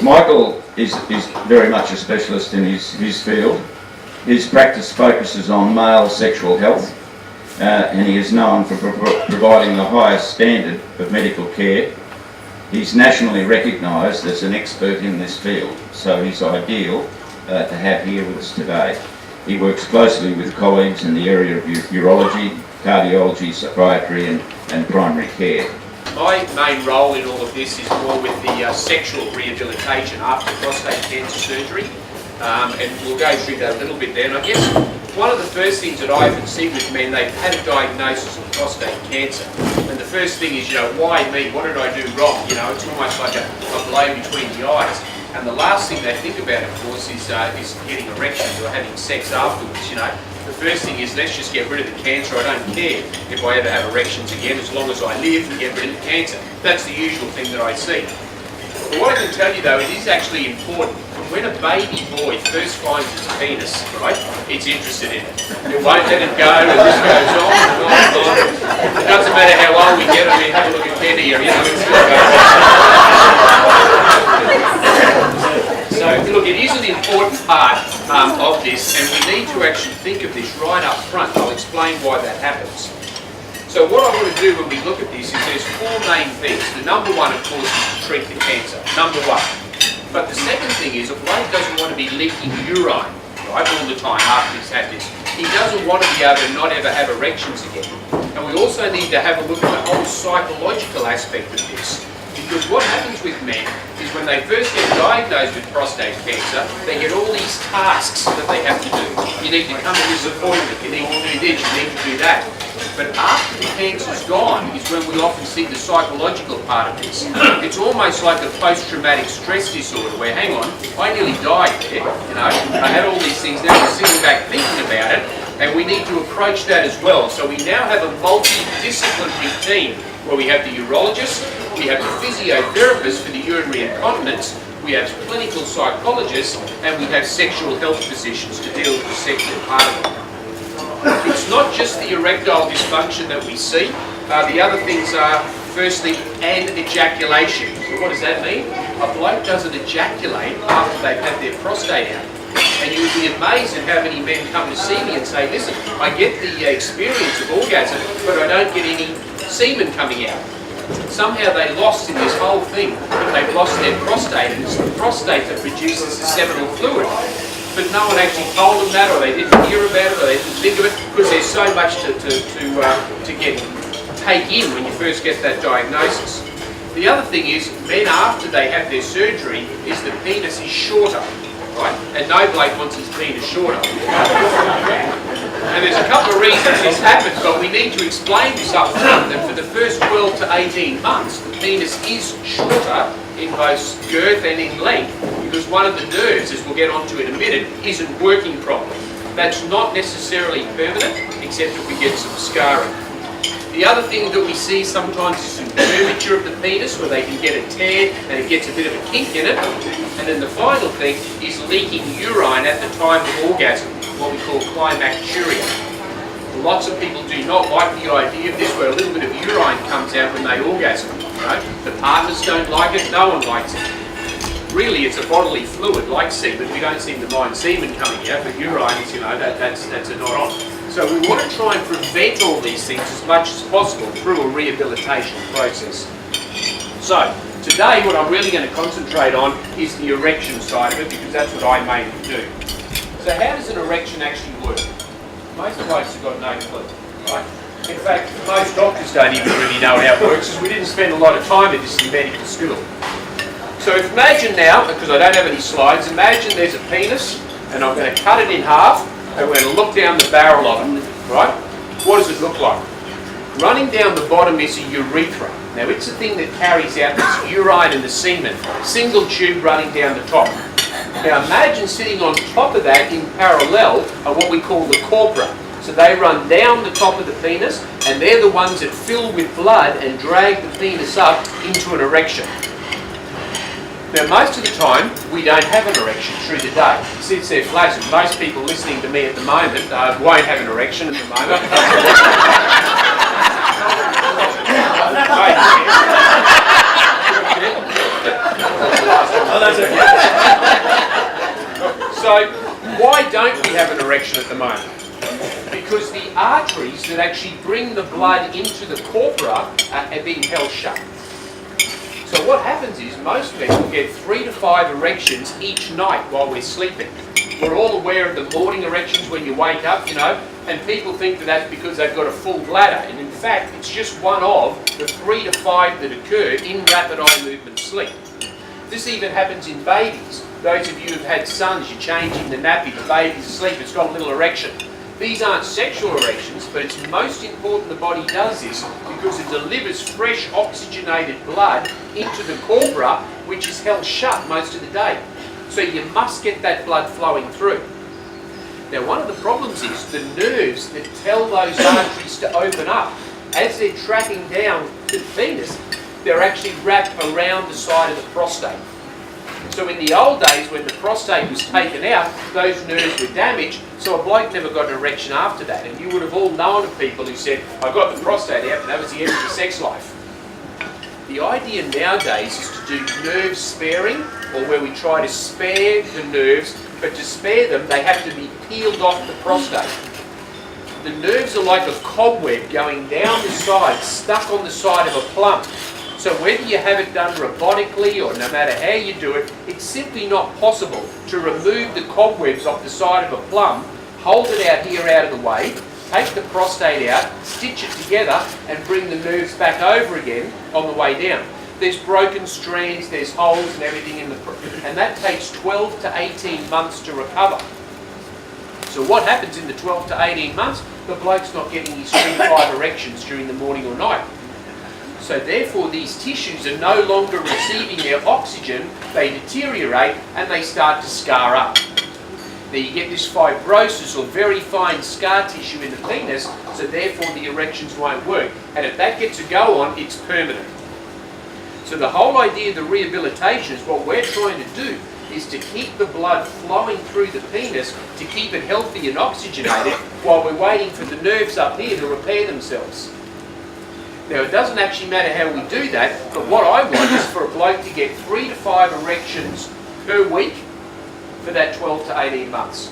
Michael is very much a specialist in his field. His practice focuses on male sexual health, and he is known for providing the highest standard of medical care. He's nationally recognised as an expert in this field, so he's ideal to have here with us today. He works closely with colleagues in the area of urology, cardiology, psychiatry and primary care. My main role in all of this is more with the sexual rehabilitation after prostate cancer surgery, and we'll go through that a little bit there. And I guess one of the first things that I often see with men, they've had a diagnosis of prostate cancer, and the first thing is, why me? What did I do wrong? It's almost like a blow between the eyes. And the last thing they think about, of course, is getting erections or having sex afterwards. The first thing is, let's just get rid of the cancer. I don't care if I ever have erections again, as long as I live and get rid of the cancer. That's the usual thing that I see. But what I can tell you though, it is actually important. When a baby boy first finds his penis, right, it's interested in it. It won't let it go, and this goes on and on and on. It doesn't matter how old we get. I mean, have a look at Ken here, it still goes on. So, look, it is an important part of this, and we need to actually think of this right up front. I'll explain why that happens. So what I want to do when we look at this is there's four main things. The number one, of course, is to treat the cancer. Number one. But the second thing is a bloke doesn't want to be leaking urine, right, all the time after he's had this. He doesn't want to be able to not ever have erections again. And we also need to have a look at the whole psychological aspect of this. Because what happens with men is when they first get diagnosed with prostate cancer, they get all these tasks that they have to do. You need to come to this appointment, you need to do this, you need to do that. But after the cancer's gone is when we often see the psychological part of this. It's almost like a post-traumatic stress disorder where, hang on, I nearly died there, I had all these things, now I'm sitting back thinking about it, and we need to approach that as well. So we now have a multidisciplinary team where we have the urologist, we have the physiotherapist for the urinary incontinence, we have clinical psychologists, and we have sexual health physicians to deal with the sexual part of it. It's not just the erectile dysfunction that we see. The other things are, firstly, an ejaculation. So what does that mean? A bloke doesn't ejaculate after they've had their prostate out. And you would be amazed at how many men come to see me and say, listen, I get the experience of orgasm, but I don't get any semen coming out. Somehow they lost in this whole thing, they've lost their prostate, and it's the prostate that produces the seminal fluid. But no one actually told them that, or they didn't hear about it, or they didn't think of it, because there's so much to take in when you first get that diagnosis. The other thing is, men after they have their surgery, is the penis is shorter, right? And no bloke wants his penis shorter. And there's a couple of reasons this happens, but we need to explain this up front, that for the first 12 to 18 months, the penis is shorter in both girth and in length, because one of the nerves, as we'll get onto in a minute, isn't working properly. That's not necessarily permanent, except if we get some scarring. The other thing that we see sometimes is some curvature of the penis, where they can get a tear and it gets a bit of a kink in it. And then the final thing is leaking urine at the time of orgasm, what we call climacturia. Lots of people do not like the idea of this, where a little bit of urine comes out when they orgasm. Right? The partners don't like it, no one likes it. Really, it's a bodily fluid like semen. We don't seem to mind semen coming out, but urine is, that's a not on. So we want to try and prevent all these things as much as possible through a rehabilitation process. So today what I'm really going to concentrate on is the erection side of it, because that's what I mainly do. So how does an erection actually work? Most blokes have got no clue, right? In fact, most doctors don't even really know how it works, because we didn't spend a lot of time in this in medical school. So imagine now, because I don't have any slides, imagine there's a penis, and I'm going to cut it in half, and we're going to look down the barrel of it, right? What does it look like? Running down the bottom is a urethra. Now it's the thing that carries out this urine and the semen, single tube running down the top. Now imagine sitting on top of that in parallel are what we call the corpora. So they run down the top of the penis, and they're the ones that fill with blood and drag the penis up into an erection. Now most of the time, we don't have an erection through the day. Since they're flaccid, most people listening to me at the moment won't have an erection at the moment. Oh, that's okay. So, why don't we have an erection at the moment? Because the arteries that actually bring the blood into the corpora are being held shut. So what happens is most men will get 3 to 5 erections each night while we're sleeping. We're all aware of the morning erections when you wake up, you know, and people think that that's because they've got a full bladder. And in fact, it's just one of the 3 to 5 that occur in rapid eye movement sleep. This even happens in babies. Those of you who've had sons, you're changing the nappy, the baby's asleep, it's got a little erection. These aren't sexual erections, but it's most important the body does this because it delivers fresh oxygenated blood into the corpora, which is held shut most of the day. So you must get that blood flowing through. Now, one of the problems is the nerves that tell those arteries to open up, as they're tracking down to the penis, they're actually wrapped around the side of the prostate. So in the old days, when the prostate was taken out, those nerves were damaged, so a bloke never got an erection after that. And you would have all known of people who said, I got the prostate out, and that was the end of the sex life. The idea nowadays is to do nerve sparing, or where we try to spare the nerves, but to spare them, they have to be peeled off the prostate. The nerves are like a cobweb going down the side, stuck on the side of a plum. So whether you have it done robotically or no matter how you do it, it's simply not possible to remove the cobwebs off the side of a plum, hold it out here out of the way, take the prostate out, stitch it together and bring the nerves back over again on the way down. There's broken strands, there's holes and everything in the... and that takes 12 to 18 months to recover. So what happens in the 12 to 18 months? The bloke's not getting his 3 to 5 erections during the morning or night. So therefore these tissues are no longer receiving their oxygen, they deteriorate and they start to scar up. Then you get this fibrosis or very fine scar tissue in the penis, so therefore the erections won't work. And if that gets a go on, it's permanent. So the whole idea of the rehabilitation is what we're trying to do is to keep the blood flowing through the penis to keep it healthy and oxygenated while we're waiting for the nerves up here to repair themselves. Now, it doesn't actually matter how we do that, but what I want is for a bloke to get 3 to 5 erections per week for that 12 to 18 months.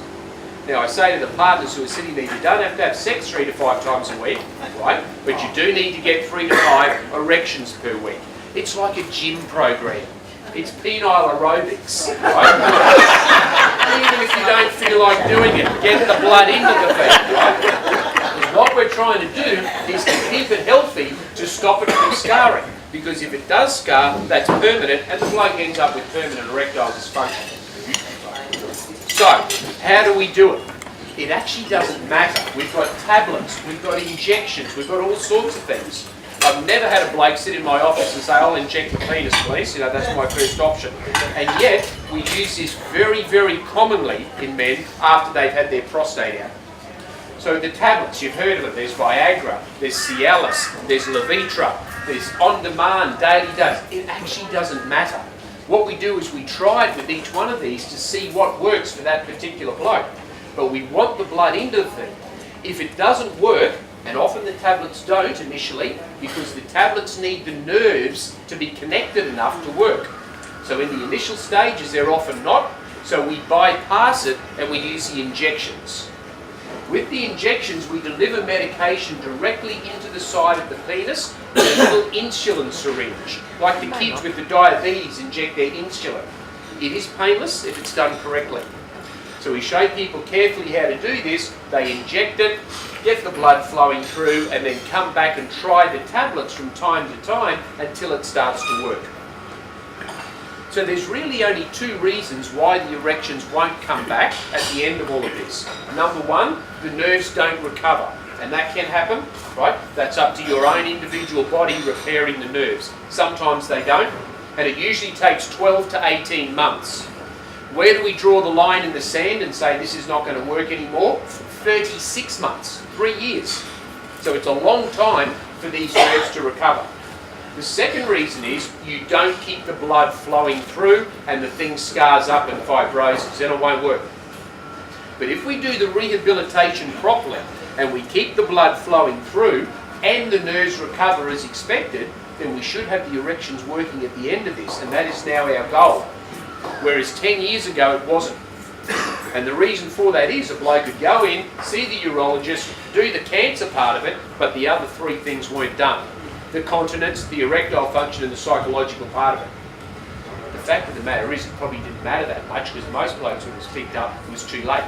Now, I say to the partners who are sitting there, you don't have to have sex 3 to 5 times a week, right? But you do need to get 3 to 5 erections per week. It's like a gym program. It's penile aerobics, right? Even if you don't feel like doing it, get the blood into the thing, right? What we're trying to do is to keep it healthy to stop it from scarring. Because if it does scar, that's permanent and the bloke ends up with permanent erectile dysfunction. So, how do we do it? It actually doesn't matter. We've got tablets, we've got injections, we've got all sorts of things. I've never had a bloke sit in my office and say, I'll inject the penis, please. You know, that's my first option. And yet, we use this very, very commonly in men after they've had their prostate out. So the tablets, you've heard of it, there's Viagra, there's Cialis, there's Levitra, there's on-demand, daily dose. It actually doesn't matter. What we do is we try it with each one of these to see what works for that particular bloke. But we want the blood into the thing. If it doesn't work, and often the tablets don't initially, because the tablets need the nerves to be connected enough to work. So in the initial stages, they're often not, so we bypass it and we use the injections. With the injections, we deliver medication directly into the side of the penis with a little insulin syringe, like the kids with the diabetes inject their insulin. It is painless if it's done correctly. So we show people carefully how to do this. They inject it, get the blood flowing through, and then come back and try the tablets from time to time until it starts to work. So there's really only 2 reasons why the erections won't come back at the end of all of this. Number 1, the nerves don't recover. And that can happen, right? That's up to your own individual body repairing the nerves. Sometimes they don't, and it usually takes 12 to 18 months. Where do we draw the line in the sand and say this is not going to work anymore? 36 months, 3 years. So it's a long time for these nerves to recover. The second reason is you don't keep the blood flowing through and the thing scars up and fibroses, then it won't work. But if we do the rehabilitation properly and we keep the blood flowing through and the nerves recover as expected, then we should have the erections working at the end of this, and that is now our goal. whereas 10 years ago it wasn't. And the reason for that is a bloke could go in, see the urologist, do the cancer part of it, but the other 3 things weren't done. The continence, the erectile function and the psychological part of it. The fact of the matter is it probably didn't matter that much because most blokes when it was picked up it was too late.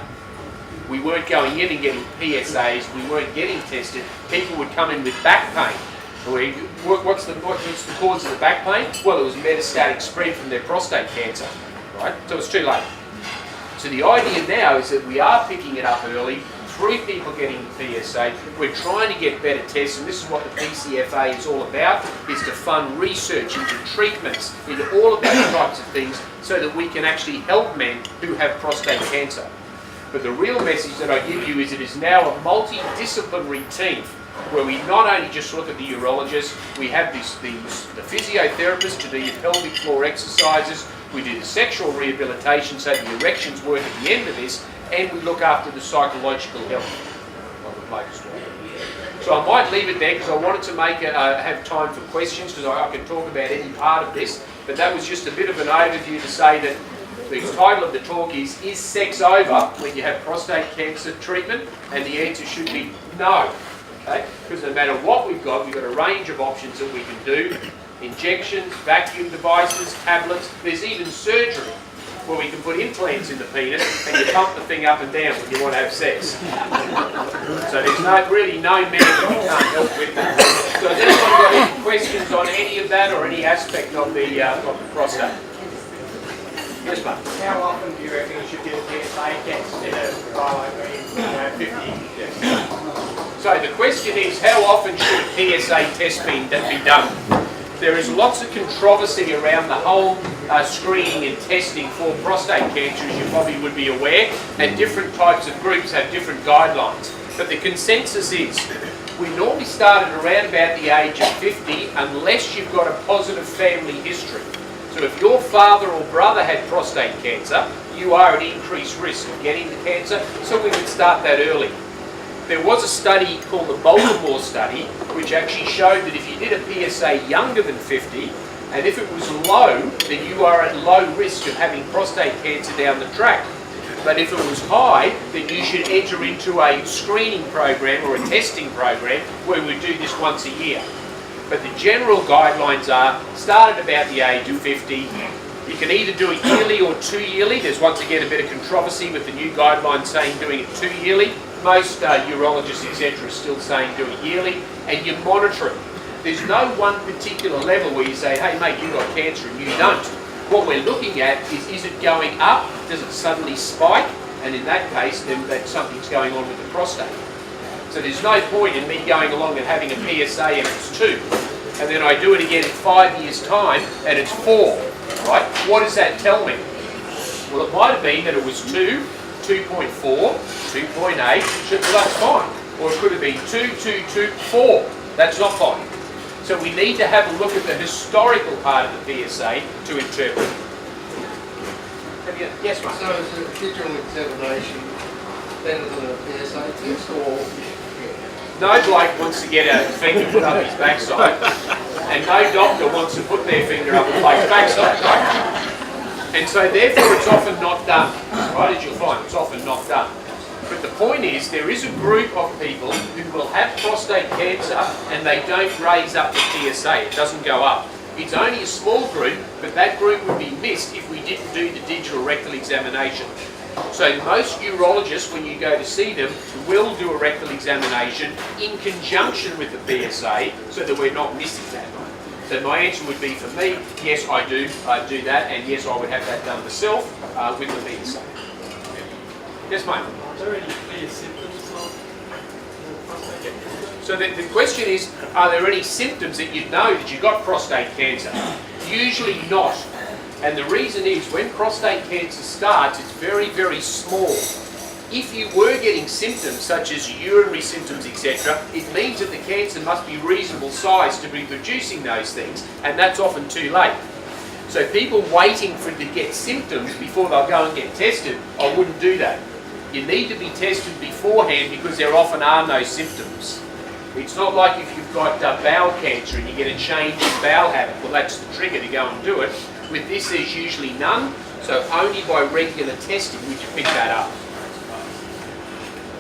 We weren't going in and getting PSAs, we weren't getting tested. People would come in with back pain. What's the cause of the back pain? Well, it was metastatic spread from their prostate cancer, right? So it's too late. So the idea now is that we are picking it up early through people getting the PSA. We're trying to get better tests, and this is what the PCFA is all about, is to fund research into treatments, into all of those types of things, so that we can actually help men who have prostate cancer. But the real message that I give you is it is now a multidisciplinary team where we not only just look at the urologist, we have the physiotherapist to do your pelvic floor exercises, we do the sexual rehabilitation so the erections work at the end of this, and we look after the psychological health of the bloke as well. So I might leave it there because I wanted to have time for questions because I can talk about any part of this, but that was just a bit of an overview to say that the title of the talk is sex over when you have prostate cancer treatment? And the answer should be no. Okay? Because no matter what we've got a range of options that we can do. Injections, vacuum devices, tablets, there's even surgery where we can put implants in the penis and you pump the thing up and down when you want to have sex. So there's really no medical we can't help with that. So has anyone got any questions on any of that or any aspect of the prostate? Yes, mate. How often do you reckon you should get a PSA test instead of being 50? So the question is, how often should a PSA test be done? There is lots of controversy around the whole screening and testing for prostate cancer, as you probably would be aware, and different types of groups have different guidelines. But the consensus is, we normally start at around about the age of 50 unless you've got a positive family history. So if your father or brother had prostate cancer, you are at increased risk of getting the cancer, so we would start that early. There was a study called the Baltimore study, which actually showed that if you did a PSA younger than 50, and if it was low, then you are at low risk of having prostate cancer down the track. But if it was high, then you should enter into a screening program or a testing program where we do this once a year. But the general guidelines are start at about the age of 50. You can either do it yearly or 2 yearly. There's once again a bit of controversy with the new guidelines saying doing it 2 yearly. Most urologists, etc., are still saying do it yearly, and you monitor it. There's no one particular level where you say, hey mate, you've got cancer and you don't. What we're looking at is it going up? Does it suddenly spike? And in that case, then something's going on with the prostate. So there's no point in me going along and having a PSA and it's 2, and then I do it again in 5 years' time and it's 4, right? What does that tell me? Well, it might have been that it was 2, 2.4, 2.8, well, that's fine. Or it could have been 2, 2, 2, 4. That's not fine. So we need to have a look at the historical part of the PSA to interpret. Yes, mate? So is a digital examination better than a PSA test, or? No bloke wants to get a finger put up his backside, and no doctor wants to put their finger up a bloke's backside, right? And so therefore it's often not done, right? As you'll find, it's often not done. But the point is, there is a group of people who will have prostate cancer and they don't raise up the PSA, it doesn't go up. It's only a small group, but that group would be missed if we didn't do the digital rectal examination. So most urologists, when you go to see them, will do a rectal examination in conjunction with the PSA so that we're not missing that. So my answer would be for me, yes I do that, and yes I would have that done myself with the PSA. Yes mate? Are there any clear symptoms of prostate cancer? So the question is, are there any symptoms that you know that you've got prostate cancer? Usually not. And the reason is, when prostate cancer starts, it's very, very small. If you were getting symptoms such as urinary symptoms, etc., it means that the cancer must be reasonable size to be producing those things, and that's often too late. So people waiting for to get symptoms before they'll go and get tested, I wouldn't do that. You need to be tested beforehand because there often are no symptoms. It's not like if you've got bowel cancer and you get a change in bowel habit, well that's the trigger to go and do it. With this there's usually none, So only by regular testing would you pick that up.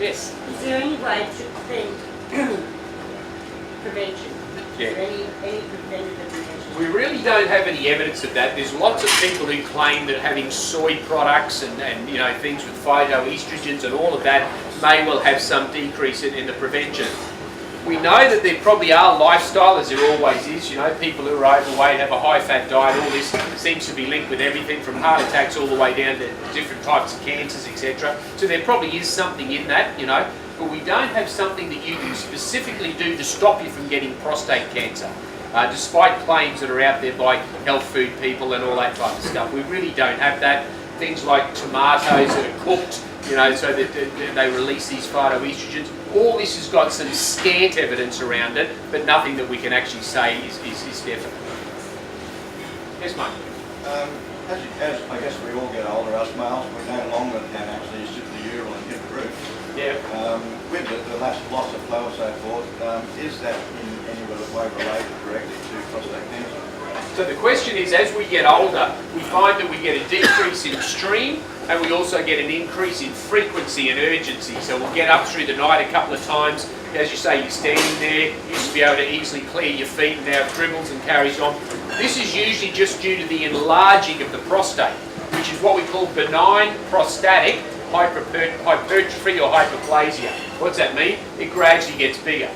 Yes? Is there any way to prevent prevention? Yeah. Is there any preventative measures? We really don't have any evidence of that. There's lots of people who claim that having soy products and you know, things with phytoestrogens and all of that may well have some decrease in the prevention. We know that there probably are lifestyle, as there always is, you know, people who are overweight, have a high-fat diet, all this seems to be linked with everything from heart attacks all the way down to different types of cancers, etc. So there probably is something in that, you know, but we don't have something that you can specifically do to stop you from getting prostate cancer, despite claims that are out there by health food people and all that type of stuff. We really don't have that. Things like tomatoes that are cooked, you know, so that they release these phytoestrogens. All this has got some scant evidence around it, but nothing that we can actually say is definite. Yes, mate? As I guess we all get older, us males, we no longer can actually sit the urinal and hit the roof. Yeah. With the loss of flow and so forth, is that in any way related directly to prostate cancer? So the question is, as we get older, we find that we get a decrease in stream and we also get an increase in frequency and urgency. So we'll get up through the night a couple of times. As you say, you're standing there, you used to be able to easily clear your feet, and now it dribbles and carries on. This is usually just due to the enlarging of the prostate, which is what we call benign prostatic hypertrophy or hyperplasia. What's that mean? It gradually gets bigger.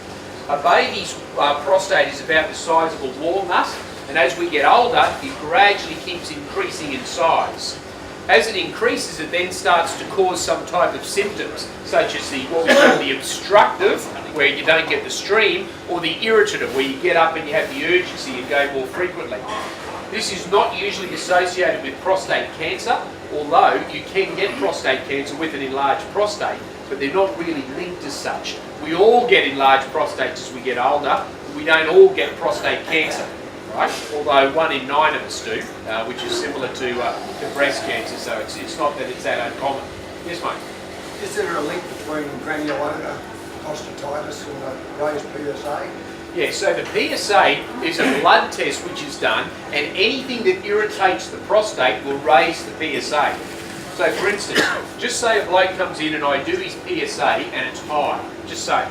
A baby's prostate is about the size of a walnut, and as we get older, it gradually keeps increasing in size. As it increases, it then starts to cause some type of symptoms, such as what we call the obstructive, where you don't get the stream, or the irritative, where you get up and you have the urgency and go more frequently. This is not usually associated with prostate cancer, although you can get prostate cancer with an enlarged prostate, but they're not really linked as such. We all get enlarged prostates as we get older, but we don't all get prostate cancer. Right? Although 1 in 9 of us do, which is similar to breast cancer, so it's not that it's that uncommon. Yes, mate? Is there a link between granulosa prostatitis and a raised PSA? Yeah, so the PSA is a blood test which is done, and anything that irritates the prostate will raise the PSA. So for instance, just say a bloke comes in and I do his PSA and it's high, just say.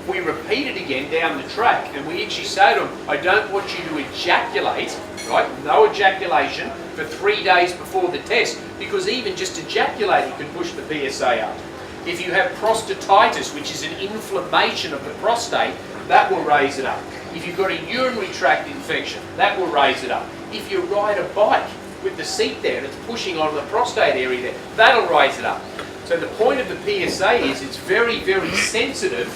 We repeat it again down the track and we actually say to him, I don't want you to ejaculate, right, no ejaculation for 3 days before the test, because even just ejaculating can push the PSA up. If you have prostatitis, which is an inflammation of the prostate, that will raise it up. If you've got a urinary tract infection, that will raise it up. If you ride a bike with the seat there and it's pushing on the prostate area there, that'll raise it up. So the point of the PSA is it's very, very sensitive,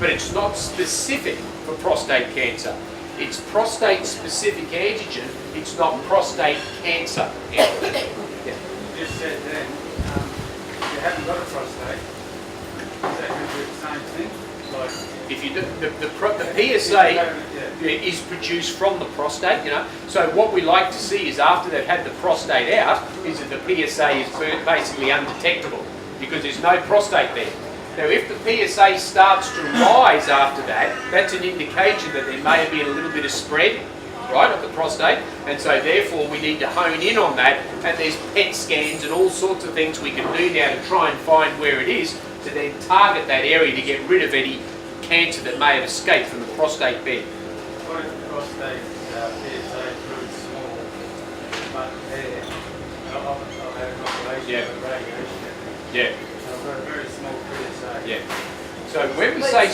but it's not specific for prostate cancer. It's prostate-specific antigen, it's not prostate cancer antigen. Yeah. You just said then, if you haven't got a prostate, is that going to do the same thing? Like, if you do, the PSA is produced from the prostate, you know. So what we like to see is after they've had the prostate out, is that the PSA is basically undetectable because there's no prostate there. Now, if the PSA starts to rise after that, that's an indication that there may have been a little bit of spread, right, of the prostate, and so therefore we need to hone in on that, and there's PET scans and all sorts of things we can do now to try and find where it is, to then target that area to get rid of any cancer that may have escaped from the prostate bed. what if the prostate PSA is really small, but there, I've had an operation with radiation. Yeah. So I've got a very small PSA. Yeah. So when we say...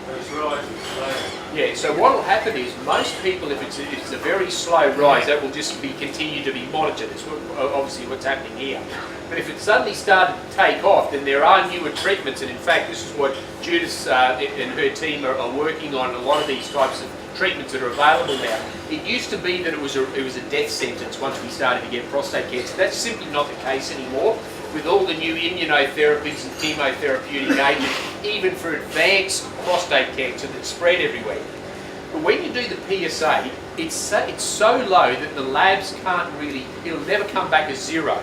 But it's rising slowly. Yeah, so what will happen is most people, if it's a very slow rise, that will just be continue to be monitored. It's obviously what's happening here. But if it suddenly started to take off, then there are newer treatments, and in fact this is what Judith and her team are working on, a lot of these types of treatments that are available now. It used to be that it was a death sentence once we started to get prostate cancer. That's simply not the case anymore. With all the new immunotherapies and chemotherapeutic agents, even for advanced prostate cancer that's spread everywhere. But when you do the PSA, it's so low that the labs can't really, it'll never come back as zero.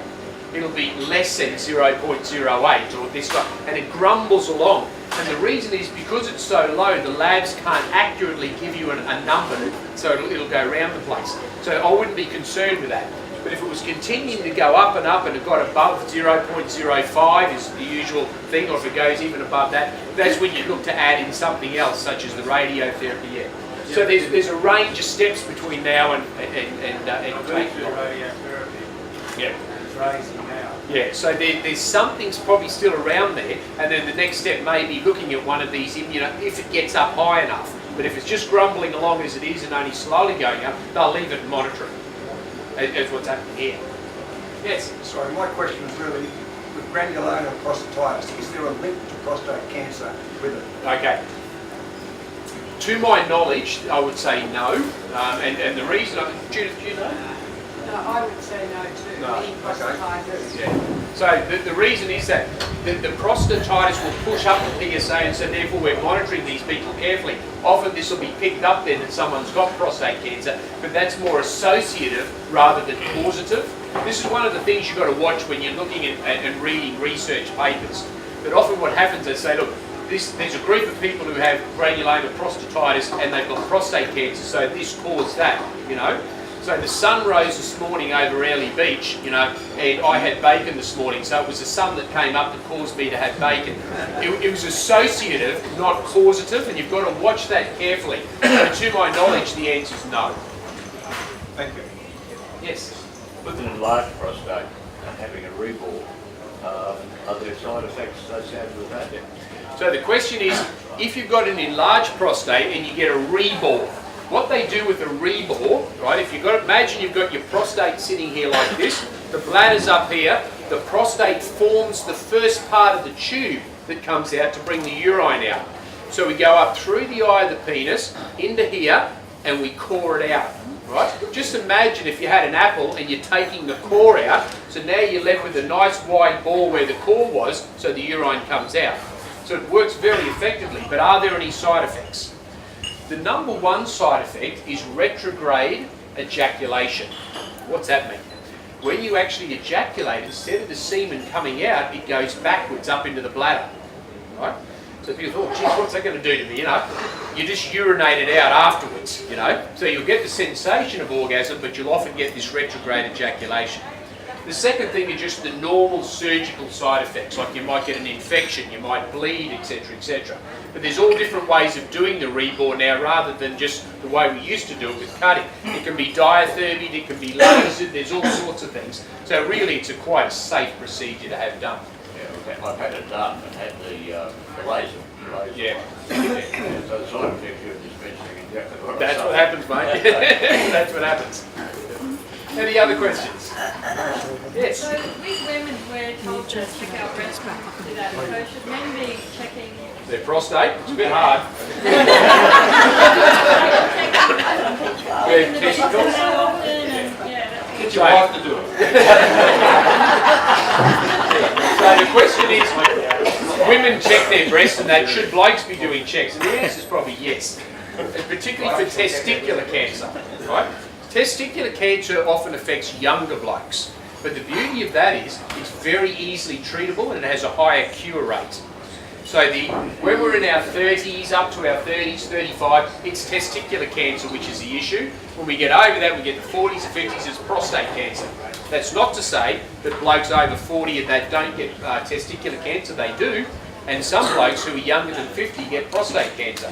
It'll be less than 0.08 or this one, and it grumbles along. And the reason is because it's so low, the labs can't accurately give you a number, so it'll go around the place. So I wouldn't be concerned with that. But if it was continuing to go up and up and it got above 0.05 is the usual thing, or if it goes even above that, that's when you look to add in something else, such as the radiotherapy. Yeah. So there's a range of steps between now and I've been through radiotherapy. yeah. And it's raising now. Yeah, so there's something's probably still around there, and then the next step may be looking at one of these, if it gets up high enough. But if it's just grumbling along as it is and only slowly going up, they'll leave it and monitor it. That's what's happening here. Yes? Sorry, my question is really, with granuloma prostatitis, is there a link to prostate cancer with it? Okay. To my knowledge, I would say no. And the reason, Judith, do you know? No, I would say no too. No, Any prostatitis. Yeah. So the reason is that the prostatitis will push up the PSA, and so therefore we're monitoring these people carefully. Often this will be picked up then that someone's got prostate cancer, but that's more associative rather than causative. This is one of the things you've got to watch when you're looking at and reading research papers. But often what happens is they say, look, there's a group of people who have granuloma prostatitis and they've got prostate cancer, so this caused that, So the sun rose this morning over Airlie Beach, and I had bacon this morning, so it was the sun that came up that caused me to have bacon. It was associative, not causative, and you've got to watch that carefully. But to my knowledge, the answer is no. Thank you. Yes? With an enlarged prostate and having a rebore, are there side effects associated with that? So the question is, if you've got an enlarged prostate and you get a rebore, what they do with a rebore, right, imagine you've got your prostate sitting here like this, the bladder's up here, the prostate forms the first part of the tube that comes out to bring the urine out. So we go up through the eye of the penis, into here, and we core it out, right? Just imagine if you had an apple and you're taking the core out, so now you're left with a nice wide ball where the core was, so the urine comes out. So it works very effectively, but are there any side effects? The number one side effect is retrograde ejaculation. What's that mean? When you actually ejaculate, instead of the semen coming out, it goes backwards up into the bladder, right? So people thought, geez, what's that going to do to me, You just urinate it out afterwards, So you'll get the sensation of orgasm, but you'll often get this retrograde ejaculation. The second thing is just the normal surgical side effects, like you might get an infection, you might bleed, etc., etc. But there's all different ways of doing the rebore now, rather than just the way we used to do it with cutting. It can be diathermy, it can be lasered, there's all sorts of things. So really it's quite a safe procedure to have done. Yeah, I've had it done and had the laser. Yeah. So the side effects you're just mentioning exactly what That's what happens, mate. That's what happens. Any other questions? Yes. So with women, we're told to check our breast to do that. So should men be checking Their prostate? It's a bit hard. Their testicles? Get your wife to do it. So the question is, women check their breasts, and that should blokes be doing checks? And the answer is probably yes, particularly for testicular cancer, right? Testicular cancer often affects younger blokes, but the beauty of that is it's very easily treatable and it has a higher cure rate. So when we're in our 30s, up to our 30s, 35, it's testicular cancer which is the issue. When we get over that, we get the 40s and 50s, it's prostate cancer. That's not to say that blokes over 40 that don't get testicular cancer, they do, and some blokes who are younger than 50 get prostate cancer.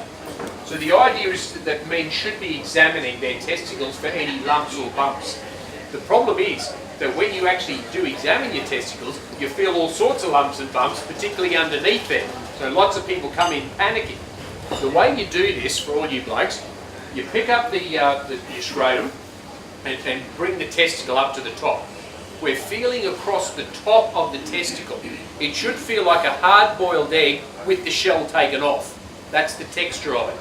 So the idea is that men should be examining their testicles for any lumps or bumps. The problem is that when you actually do examine your testicles, you feel all sorts of lumps and bumps, particularly underneath there. So lots of people come in panicking. The way you do this, for all you blokes, you pick up your scrotum and bring the testicle up to the top. We're feeling across the top of the testicle. It should feel like a hard-boiled egg with the shell taken off. That's the texture of it.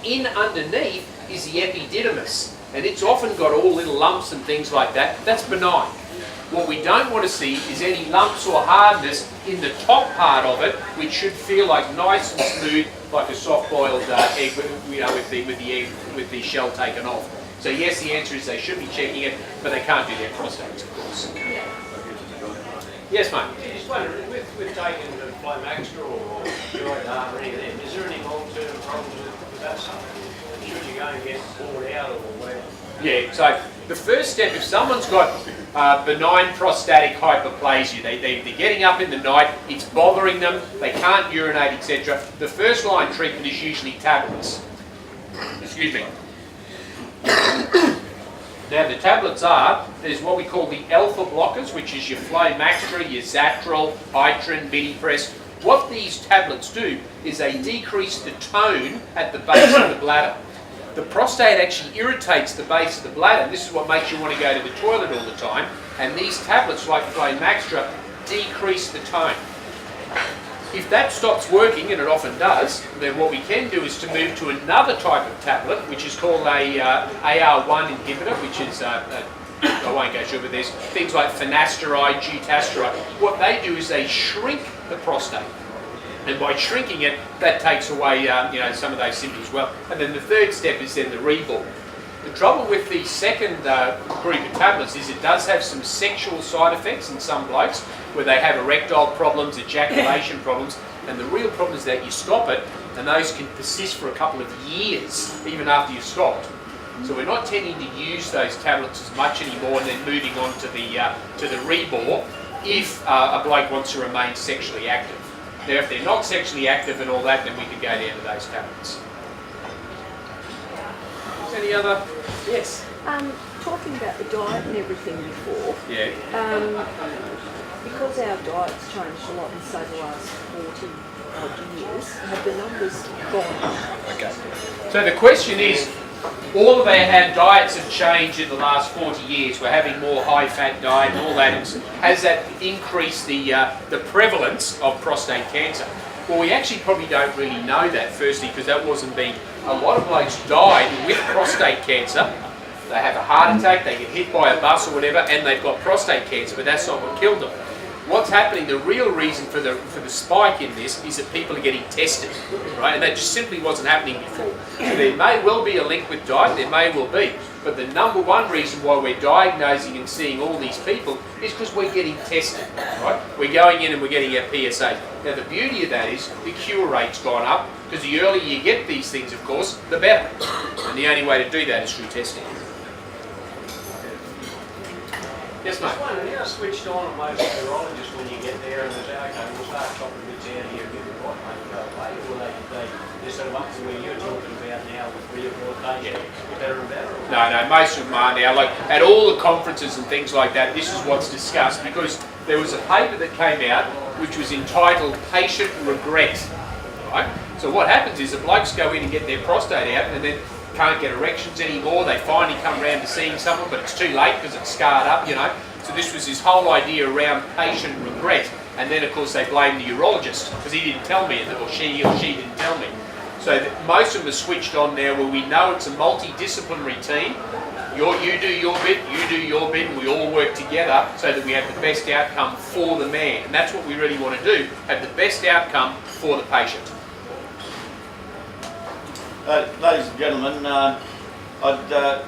In underneath is the epididymis, and it's often got all little lumps and things like that. That's benign. What we don't want to see is any lumps or hardness in the top part of it, which should feel like nice and smooth, like a soft-boiled egg, with the shell taken off. So yes, the answer is they should be checking it, but they can't do their prostates, of course. Yes, mate. I just wonder, with taking the Flomaxtra or steroid harm or any of them, is there any long-term problems with that stuff? Should you go and get bored out or whatever? Yeah, so The first step, if someone's got benign prostatic hyperplasia, they're getting up in the night, it's bothering them, they can't urinate, etc. The first line treatment is usually tablets. Excuse me. Now the tablets there's what we call the alpha blockers, which is your Flomaxtra, your Zatril, Itrin, Minipress. What these tablets do is they decrease the tone at the base of the bladder. The prostate actually irritates the base of the bladder. This is what makes you want to go to the toilet all the time. And these tablets, like Flomaxtra, decrease the tone. If that stops working, and it often does, then what we can do is to move to another type of tablet, which is called a AR1 inhibitor, which is, I won't go through, but there's things like finasteride, dutasteride. What they do is they shrink the prostate. And by shrinking it, that takes away some of those symptoms as well. And then the third step is then the reball. The trouble with the second group of tablets is it does have some sexual side effects in some blokes, where they have erectile problems, ejaculation problems, and the real problem is that you stop it, and those can persist for a couple of years, even after you've stopped. So we're not tending to use those tablets as much anymore, and then moving on to the reball if a bloke wants to remain sexually active. Now, if they're not sexually active and all that, then we can go down to those tablets. Any other? Yes. Talking about the diet and everything before. Yeah. Because our diet's changed a lot in say the last 40 odd years, have the numbers gone up? Okay. So the question is, all of our diets have changed in the last 40 years. We're having more high-fat diet and all that. Has that increased the prevalence of prostate cancer? Well, we actually probably don't really know that, firstly, because that wasn't being... A lot of blokes died with prostate cancer. They have a heart attack, they get hit by a bus or whatever, and they've got prostate cancer, but that's not what killed them. What's happening, the real reason for the spike in this is that people are getting tested, right? And that just simply wasn't happening before. So there may well be a link with diet, there may well be, but the number one reason why we're diagnosing and seeing all these people is because we're getting tested, right? We're going in and we're getting our PSA. Now the beauty of that is the cure rate's gone up, because the earlier you get these things, of course, the better. And the only way to do that is through testing. Yes, mate. How switched on are most urologists when you get there and they say, okay, we'll start chopping bits out of here and give it right, mate, go away? Or they sort of up to where you're talking about now with rehabilitation, better and better? No, most of them are now. Like at all the conferences and things like that, this is what's discussed, because there was a paper that came out which was entitled Patient Regret. Right? So what happens is the blokes go in and get their prostate out and then can't get erections anymore. They finally come around to seeing someone, but it's too late because it's scarred up, you know. So this was this whole idea around patient regret. And then, of course, they blame the urologist because he didn't tell me, or she didn't tell me. So most of them are switched on now where we know it's a multidisciplinary team. You do your bit, you do your bit, and we all work together so that we have the best outcome for the man. And that's what we really want to do, have the best outcome for the patient. Ladies and gentlemen, I'd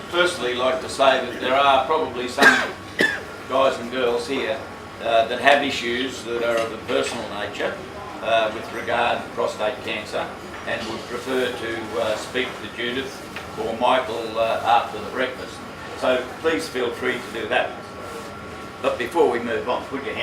firstly like to say that there are probably some guys and girls here that have issues that are of a personal nature with regard to prostate cancer and would prefer to speak to Judith or Michael after the breakfast. So please feel free to do that. But before we move on, put your hand